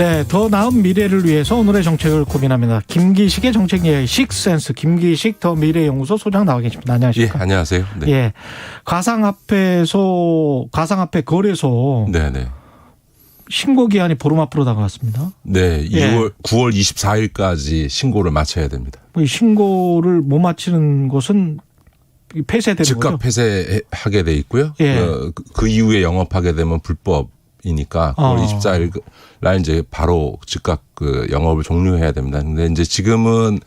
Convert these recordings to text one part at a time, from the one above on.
네, 더 나은 미래를 위해서 오늘의 정책을 고민합니다. 김기식의 정책 이야기 식센스 김기식 더 미래연구소 소장 나와 계십니다. 안녕하십니까? 예, 안녕하세요. 네. 예, 가상화폐 거래소. 네네. 신고 기한이 보름 앞으로 다가왔습니다. 네, 예. 9월 24일까지 신고를 마쳐야 됩니다. 이 신고를 못 마치는 곳은 폐쇄되는 즉각 거죠? 폐쇄하게 돼 있고요. 예. 그 이후에 영업하게 되면 불법이니까 9월 24일 날 이제 바로 즉각 그 영업을 종료해야 됩니다. 근데 이제 지금은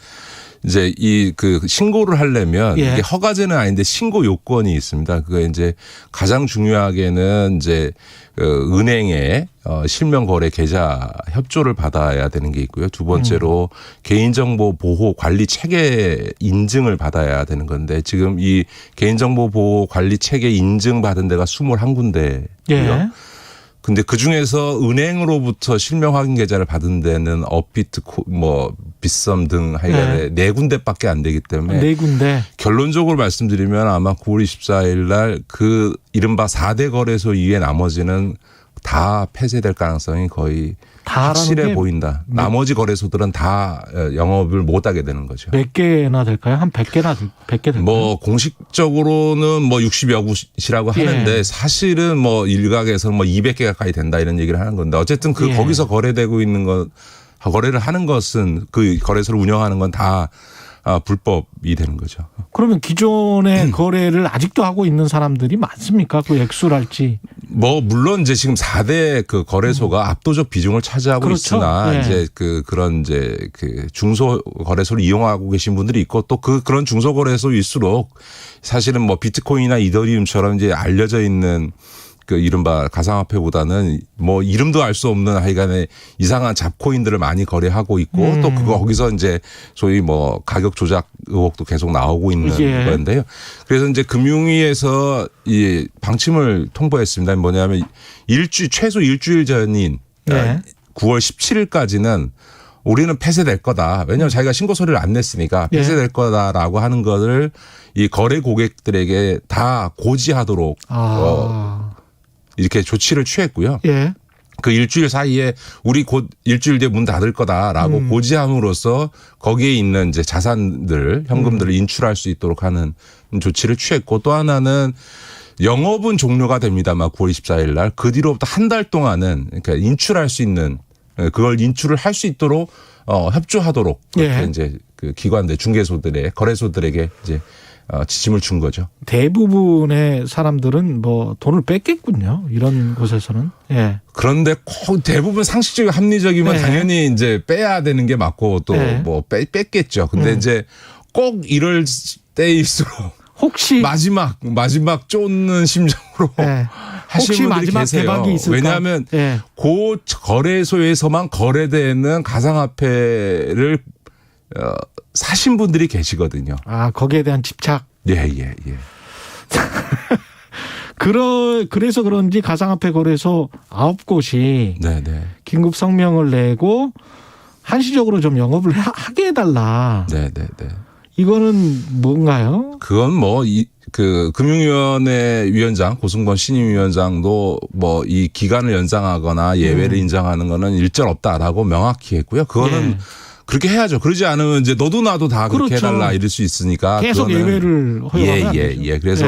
이제 그 신고를 하려면 예. 이게 허가제는 아닌데 신고 요건이 있습니다. 그게 이제 가장 중요하게는 이제 은행에 실명 거래 계좌 협조를 받아야 되는 게 있고요. 두 번째로 개인정보 보호 관리 체계 인증을 받아야 되는 건데 지금 이 개인정보 보호 관리 체계 인증 받은 데가 21군데고요. 예. 근데 그 중에서 은행으로부터 실명 확인 계좌를 받은 데는 업비트, 빗썸 등 하여간에 네 군데밖에 안 되기 때문에 네 군데. 결론적으로 말씀드리면 아마 9월 24일 날 그 이른바 4대 거래소 이외 나머지는 다 폐쇄될 가능성이 거의 확실해 보인다. 나머지 거래소들은 다 영업을 못 하게 되는 거죠. 몇 개나 될까요? 한 100개 될까요? 공식적으로는 60여 곳이라고 하는데 사실은 일각에서는 200개 가까이 된다 이런 얘기를 하는 건데 어쨌든 거기서 거래되고 있는 거래를 하는 것은 그 거래소를 운영하는 건 다 불법이 되는 거죠. 그러면 기존의 거래를 아직도 하고 있는 사람들이 많습니까? 그 액수랄지. 물론 이제 지금 4대 그 거래소가 압도적 비중을 차지하고 그렇죠. 있으나 이제 그런 중소 거래소를 이용하고 계신 분들이 있고 또 그런 중소 거래소일수록 사실은 비트코인이나 이더리움처럼 이제 알려져 있는 그 이른바 가상화폐보다는 이름도 알 수 없는 하여간에 이상한 잡코인들을 많이 거래하고 있고 또 거기서 이제 소위 가격 조작 의혹도 계속 나오고 있는 건데요. 그래서 이제 금융위에서 이 방침을 통보했습니다. 뭐냐면 최소 일주일 전인 9월 17일까지는 우리는 폐쇄될 거다. 왜냐하면 자기가 신고 서류를 안 냈으니까 폐쇄될 거다라고 하는 것을 이 거래 고객들에게 다 고지하도록 이렇게 조치를 취했고요. 예. 그 일주일 사이에 우리 곧 일주일 뒤에 문 닫을 거다라고 고지함으로써 거기에 있는 이제 자산들, 현금들을 인출할 수 있도록 하는 조치를 취했고 또 하나는 영업은 종료가 됩니다만 9월 24일 날 그 뒤로부터 한 달 동안은 그러니까 인출할 수 있는 그걸 인출을 할 수 있도록 협조하도록 그렇게 이제 그 기관들, 중개소들의 거래소들에게 이제 지침을 준 거죠. 대부분의 사람들은 돈을 뺐겠군요. 이런 곳에서는. 예. 그런데 대부분 상식적이고 합리적이면 당연히 이제 빼야 되는 게 맞고 또 뺐겠죠. 근데 이제 꼭 이럴 때일수록 혹시 마지막 쫓는 심정으로 하시는 분들이 마지막 계세요. 대박이 있을까? 왜냐하면 그 거래소에서만 거래되는 가상화폐를 사신 분들이 계시거든요. 거기에 대한 집착. 예. 그래서 그런지 가상화폐 거래소 9곳이 긴급 성명을 내고 한시적으로 좀 영업을 하게 해달라. 네. 이거는 뭔가요? 그건 그 금융위원회 위원장 고승범 신임위원장도 이 기간을 연장하거나 예외를 인정하는 거는 일절 없다라고 명확히 했고요. 그거는 그렇게 해야죠. 그러지 않으면 이제 너도 나도 다 그렇게 해달라 이럴 수 있으니까. 계속 예외를 허용하면 안 되죠. 그래서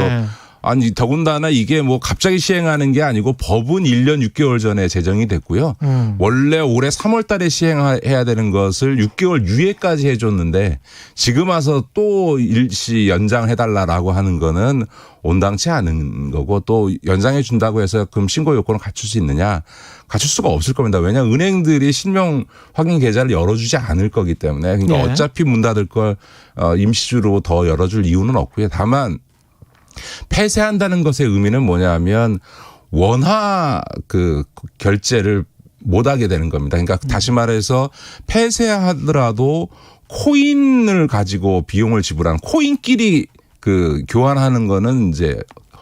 더군다나 이게 갑자기 시행하는 게 아니고 법은 1년 6개월 전에 제정이 됐고요. 원래 올해 3월 달에 시행해야 되는 것을 6개월 유예까지 해줬는데 지금 와서 또 일시 연장해달라고 하는 거는 온당치 않은 거고 또 연장해 준다고 해서 그럼 신고 요건을 갖출 수 있느냐. 갖출 수가 없을 겁니다. 왜냐하면 은행들이 실명 확인 계좌를 열어주지 않을 거기 때문에 그러니까 어차피 문 닫을 걸 임시주로 더 열어줄 이유는 없고요. 다만 폐쇄한다는 것의 의미는 뭐냐면 원화 그 결제를 못하게 되는 겁니다. 그러니까 다시 말해서 폐쇄하더라도 코인을 가지고 비용을 지불하는 코인끼리 교환하는 거는 이제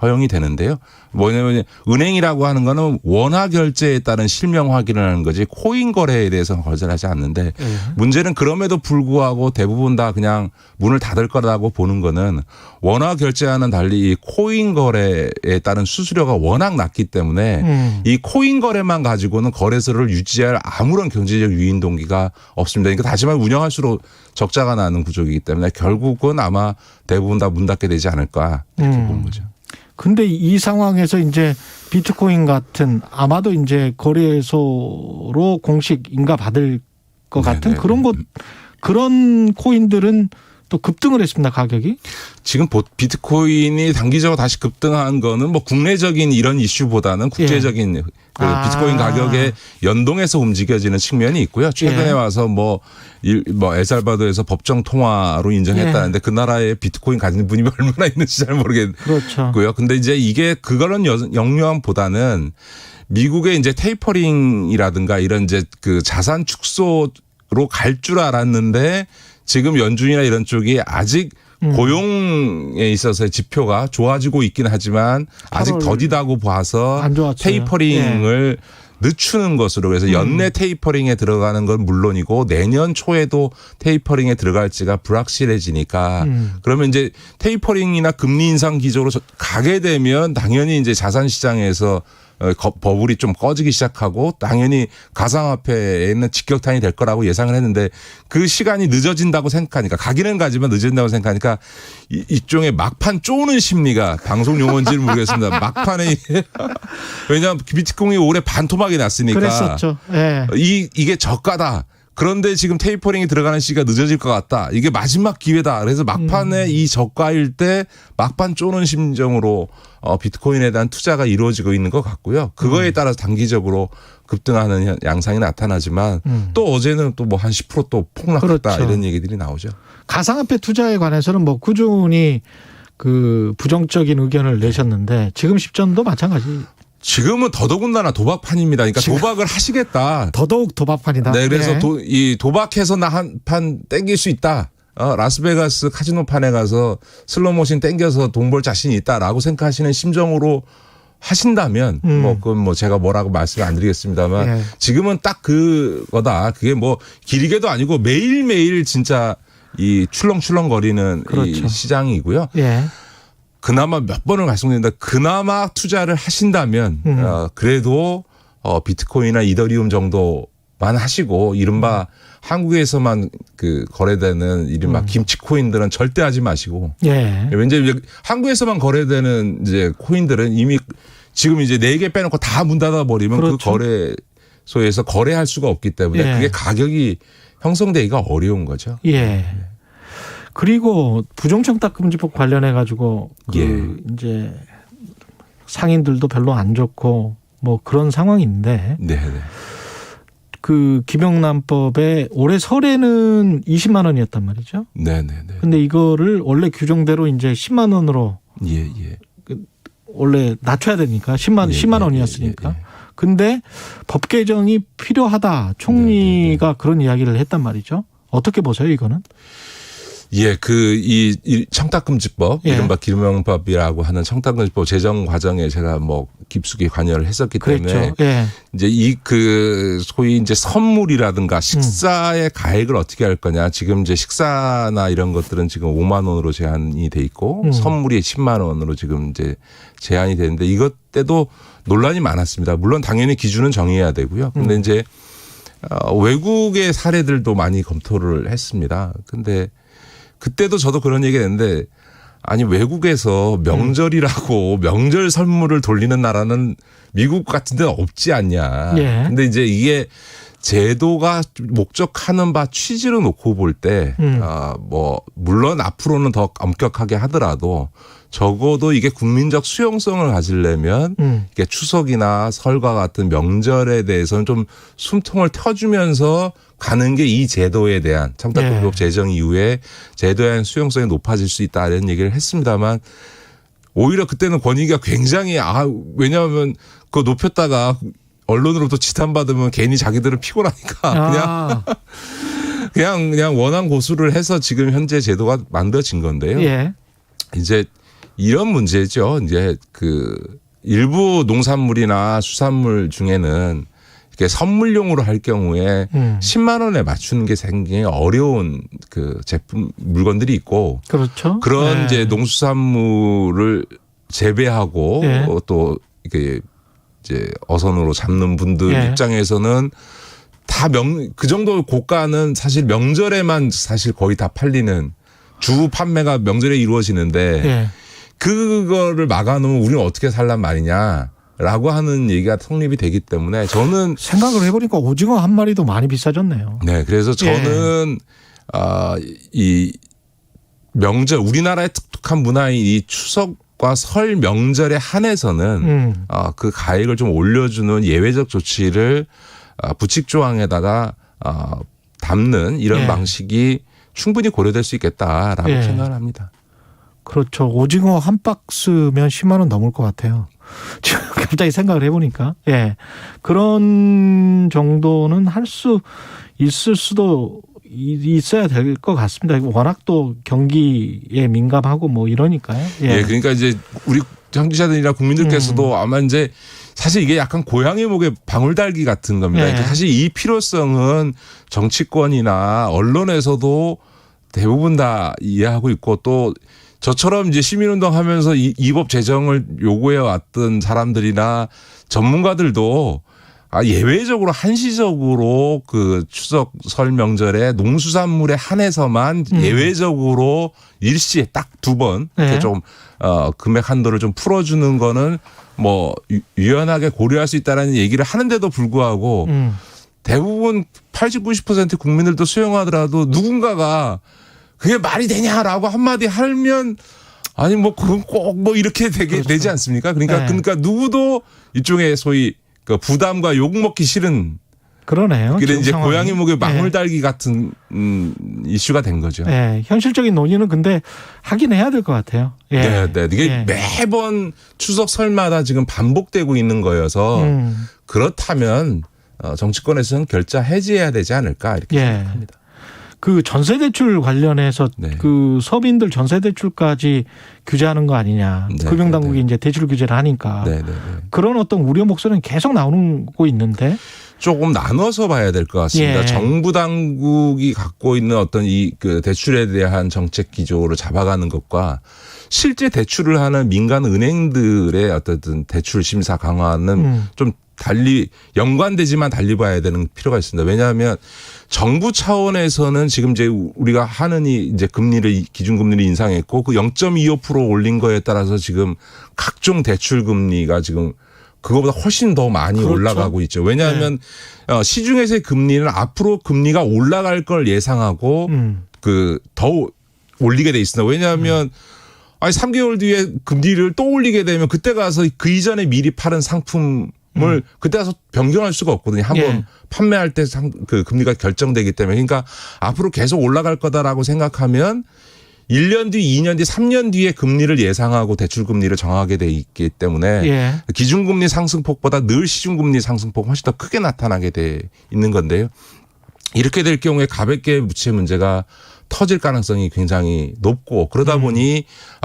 허용이 되는데요. 뭐냐면 은행이라고 하는 거는 원화 결제에 따른 실명 확인을 하는 거지 코인 거래에 대해서는 거절하지 않는데 문제는 그럼에도 불구하고 대부분 다 그냥 문을 닫을 거라고 보는 거는 원화 결제와는 달리 이 코인 거래에 따른 수수료가 워낙 낮기 때문에 이 코인 거래만 가지고는 거래소를 유지할 아무런 경제적 유인 동기가 없습니다. 그러니까 다시 말해 운영할수록 적자가 나는 구조이기 때문에 결국은 아마 대부분 다 문 닫게 되지 않을까 이렇게 보는 거죠. 근데 이 상황에서 이제 비트코인 같은 아마도 이제 거래소로 공식 인가 받을 것 같은 그런 코인들은 또 급등을 했습니다, 가격이. 지금 비트코인이 단기적으로 다시 급등한 거는 뭐 국내적인 이런 이슈보다는 국제적인 그 비트코인 가격에 연동해서 움직여지는 측면이 있고요. 최근에 와서 뭐 엘살바도르에서 법정 통화로 인정했다는데 그 나라에 비트코인 가진 분이 얼마나 있는지 잘 모르겠고요. 그렇죠. 근데 이제 이게 그거는 영유함보다는 미국의 이제 테이퍼링이라든가 이런 이제 그 자산 축소로 갈 줄 알았는데 지금 연준이나 이런 쪽이 아직 고용에 있어서의 지표가 좋아지고 있긴 하지만 아직 더디다고 봐서 테이퍼링을 늦추는 것으로 그래서 연내 테이퍼링에 들어가는 건 물론이고 내년 초에도 테이퍼링에 들어갈지가 불확실해지니까 그러면 이제 테이퍼링이나 금리 인상 기조로 가게 되면 당연히 이제 자산 시장에서 버블이 좀 꺼지기 시작하고 당연히 가상화폐에는 직격탄이 될 거라고 예상을 했는데 그 시간이 늦어진다고 생각하니까 가기는 가지만 늦어진다고 생각하니까 일종의 막판 쪼는 심리가 방송 용어인지는 모르겠습니다. 막판에 왜냐하면 비트코인이 올해 반토막이 났으니까 그랬었죠. 이게 저가다. 그런데 지금 테이퍼링이 들어가는 시기가 늦어질 것 같다. 이게 마지막 기회다. 그래서 막판에 이 저가일 때 막판 쪼는 심정으로 비트코인에 대한 투자가 이루어지고 있는 것 같고요. 그거에 따라서 단기적으로 급등하는 양상이 나타나지만 또 어제는 또 뭐 한 10% 또 폭락했다 이런 얘기들이 나오죠. 가상화폐 투자에 관해서는 뭐 꾸준히 그 부정적인 의견을 내셨는데 지금 시점도 마찬가지. 지금은 더더군다나 도박판입니다. 그러니까 도박을 하시겠다. 더더욱 도박판이다. 네, 그래서 이 도박해서 나 한 판 땡길 수 있다. 라스베가스 카지노판에 가서 슬로모션 땡겨서 돈 벌 자신이 있다라고 생각하시는 심정으로 하신다면 뭐 그건 뭐 제가 뭐라고 말씀을 안 드리겠습니다만 지금은 딱 그거다. 그게 뭐 길게도 아니고 매일매일 진짜 이 출렁출렁거리는 이 시장이고요. 그나마 몇 번을 말씀드린다. 그나마 투자를 하신다면 그래도 비트코인이나 이더리움 정도만 하시고 이른바 한국에서만 그 거래되는 이른바 김치코인들은 절대 하지 마시고. 왠지 한국에서만 거래되는 이제 코인들은 이미 지금 이제 4개 빼놓고 다 문 닫아 버리면 그 거래소에서 거래할 수가 없기 때문에 그게 가격이 형성되기가 어려운 거죠. 그리고 부정청탁금지법 관련해 가지고 이제 상인들도 별로 안 좋고 뭐 그런 상황인데 그 김영란법에 올해 설에는 20만 원이었단 말이죠. 근데 이거를 원래 규정대로 이제 10만 원으로 원래 낮춰야 되니까 10만 원이었으니까. 근데 법 개정이 필요하다. 총리가 그런 이야기를 했단 말이죠. 어떻게 보세요, 이거는? 이 청탁금지법, 이른바 김영란법이라고 하는 청탁금지법 제정 과정에 제가 뭐 깊숙이 관여를 했었기 때문에 이제 소위 이제 선물이라든가 식사의 가액을 어떻게 할 거냐. 지금 이제 식사나 이런 것들은 지금 5만 원으로 제한이 돼 있고 선물이 10만 원으로 지금 이제 제한이 되는데 이것 때도 논란이 많았습니다. 물론 당연히 기준은 정해야 되고요. 근데 이제 외국의 사례들도 많이 검토를 했습니다. 근데 그때도 저도 그런 얘기 했는데 아니 외국에서 명절이라고 명절 선물을 돌리는 나라는 미국 같은 데는 없지 않냐. 근데 이제 이게 제도가 목적하는 바 취지로 놓고 볼 때 뭐 물론 앞으로는 더 엄격하게 하더라도 적어도 이게 국민적 수용성을 가지려면 이게 추석이나 설과 같은 명절에 대해서는 좀 숨통을 켜주면서 가는 게 이 제도에 대한 청탁금지법 제정 이후에 제도에 대한 수용성이 높아질 수 있다 이런 얘기를 했습니다만 오히려 그때는 권익위가 굉장히 왜냐하면 그거 높였다가 언론으로부터 지탄받으면 괜히 자기들은 피곤하니까 그냥 원한 고수를 해서 지금 현재 제도가 만들어진 건데요. 이제 이런 문제죠. 이제 그 일부 농산물이나 수산물 중에는 이렇게 선물용으로 할 경우에 10만 원에 맞추는 게 굉장히 어려운 그 제품 물건들이 있고 그렇죠. 그런 네. 이제 농수산물을 재배하고 네. 또 이게 이제 어선으로 잡는 분들 네. 입장에서는 다 그 정도 고가는 사실 명절에만 사실 거의 다 팔리는 주 판매가 명절에 이루어지는데 네. 그거를 막아놓으면 우리는 어떻게 살란 말이냐라고 하는 얘기가 성립이 되기 때문에 저는 생각을 해보니까 오징어 한 마리도 많이 비싸졌네요. 네 그래서 저는 이 명절 우리나라의 독특한 문화인 이 추석과 설 명절에 한해서는 그 가액을 좀 올려주는 예외적 조치를 부칙 조항에다가 담는 이런 예. 방식이 충분히 고려될 수 있겠다라고 예. 생각을 합니다. 그렇죠. 오징어 한 박스면 10만 원 넘을 것 같아요. 지금 갑자기 생각을 해보니까. 예. 그런 정도는 할 수 있을 수도 있어야 될 것 같습니다. 워낙 또 경기에 민감하고 뭐 이러니까요. 예. 그러니까 이제 우리 청취자들이나 국민들께서도 아마 이제 사실 이게 약간 고양이 목에 방울달기 같은 겁니다. 예. 그러니까 사실 이 필요성은 정치권이나 언론에서도 대부분 다 이해하고 있고 또 저처럼 이제 시민운동 하면서 이 법 제정을 요구해 왔던 사람들이나 전문가들도 예외적으로 한시적으로 그 추석 설 명절에 농수산물에 한해서만 예외적으로 일시에 딱 2번 이렇게 네. 좀 금액 한도를 좀 풀어주는 거는 뭐 유연하게 고려할 수 있다라는 얘기를 하는데도 불구하고 대부분 80, 90% 국민들도 수용하더라도 누군가가 그게 말이 되냐라고 한마디 하면 아니 뭐 그건 꼭 뭐 이렇게 되지 않습니까? 그러니까 누구도 일종의 소위 그 부담과 욕 먹기 싫은 그러네요. 그래 이제 상황이. 고양이 목에 망울 달기 같은 이슈가 된 거죠. 네, 현실적인 논의는 근데 하긴 해야 될 것 같아요. 예. 네. 이게 매번 추석 설마다 지금 반복되고 있는 거여서 그렇다면 정치권에서는 결자 해지해야 되지 않을까 이렇게 생각합니다. 그 전세대출 관련해서 그 서민들 전세대출까지 규제하는 거 아니냐. 금융당국이 이제 대출 규제를 하니까 그런 어떤 우려 목소리는 계속 나오고 있는데 조금 나눠서 봐야 될 것 같습니다. 정부 당국이 갖고 있는 어떤 이 그 대출에 대한 정책 기조를 잡아가는 것과 실제 대출을 하는 민간 은행들의 어떤 대출 심사 강화는 좀 달리 연관되지만 달리 봐야 되는 필요가 있습니다. 왜냐하면 정부 차원에서는 지금 이제 우리가 하느니 이제 금리를 기준금리를 인상했고 그 0.25% 올린 거에 따라서 지금 각종 대출 금리가 지금 그거보다 훨씬 더 많이 올라가고 있죠. 왜냐하면 시중에서의 금리는 앞으로 금리가 올라갈 걸 예상하고 그 더 올리게 돼 있습니다. 왜냐하면 아니 3개월 뒤에 금리를 또 올리게 되면 그때 가서 그 이전에 미리 팔은 상품을 그때 가서 변경할 수가 없거든요. 한번 판매할 때 그 금리가 결정되기 때문에 그러니까 앞으로 계속 올라갈 거다라고 생각하면 1년 뒤, 2년 뒤, 3년 뒤에 금리를 예상하고 대출 금리를 정하게 돼 있기 때문에 기준금리 상승폭보다 늘 시중금리 상승폭 훨씬 더 크게 나타나게 돼 있는 건데요. 이렇게 될 경우에 가볍게 부채 문제가 터질 가능성이 굉장히 높고 그러다 보니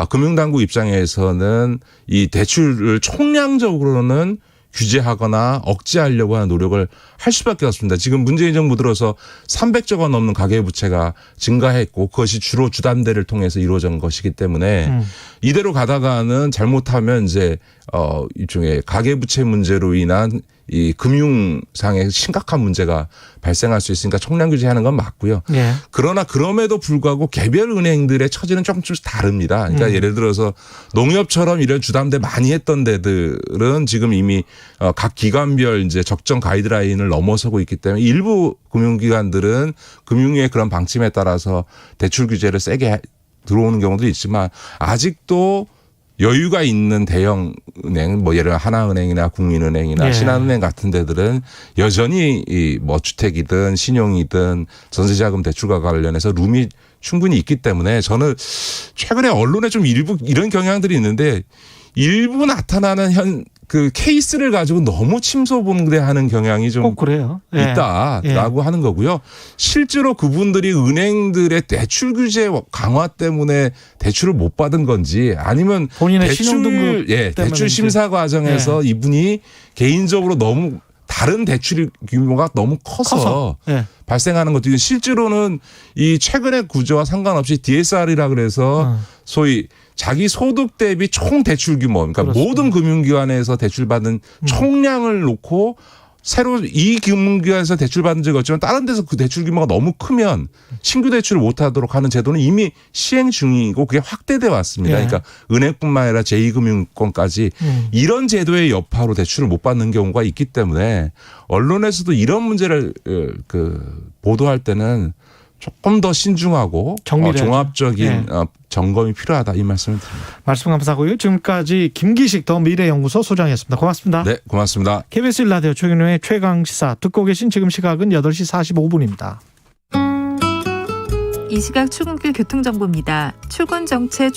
금융당국 입장에서는 이 대출을 총량적으로는 규제하거나 억제하려고 하는 노력을 할 수밖에 없습니다. 지금 문재인 정부 들어서 300조 원 넘는 가계부채가 증가했고 그것이 주로 주담대를 통해서 이루어진 것이기 때문에 이대로 가다가는 잘못하면 이제 일종의 가계부채 문제로 인한 이 금융상의 심각한 문제가 발생할 수 있으니까 총량 규제하는 건 맞고요. 그러나 그럼에도 불구하고 개별 은행들의 처지는 조금씩 다릅니다. 그러니까 예를 들어서 농협처럼 이런 주담대 많이 했던 데들은 지금 이미 각 기관별 이제 적정 가이드라인을 넘어서고 있기 때문에 일부 금융기관들은 금융위의 그런 방침에 따라서 대출 규제를 세게 들어오는 경우도 있지만 아직도 여유가 있는 대형 은행, 뭐 예를 들어 하나은행이나 국민은행이나 신한은행 같은 데들은 여전히 이 뭐 주택이든 신용이든 전세자금 대출과 관련해서 룸이 충분히 있기 때문에 저는 최근에 언론에 좀 일부 이런 경향들이 있는데 일부 나타나는 그 케이스를 가지고 너무 침소봉대하는 경향이 좀 꼭 그래요. 예. 있다라고 하는 거고요. 실제로 그분들이 은행들의 대출 규제 강화 때문에 대출을 못 받은 건지 아니면 본인의 신용등급 때문에 대출 심사 과정에서 이분이 개인적으로 너무 다른 대출 규모가 너무 커서 예. 발생하는 것도 실제로는 이 최근의 구조와 상관없이 DSR이라 그래서 소위 자기 소득 대비 총 대출 규모, 그러니까 그렇습니다. 모든 금융기관에서 대출받은 총량을 놓고 새로 이 금융기관에서 대출받은 적이 없지만 다른 데서 그 대출 규모가 너무 크면 신규 대출을 못하도록 하는 제도는 이미 시행 중이고 그게 확대돼 왔습니다. 예. 그러니까 은행뿐만 아니라 제2금융권까지 이런 제도의 여파로 대출을 못 받는 경우가 있기 때문에 언론에서도 이런 문제를 보도할 때는 조금 더 신중하고 종합적인 점검이 필요하다 이 말씀을 드립니다. 말씀 감사하고요. 지금까지 김기식 더 미래연구소 소장이었습니다. 고맙습니다. 네, 고맙습니다. KBS 1라디오 최경영의 최강시사 듣고 계신 지금 시각은 8시 45분입니다. 이 시각 출근길 교통정보입니다. 출근 정체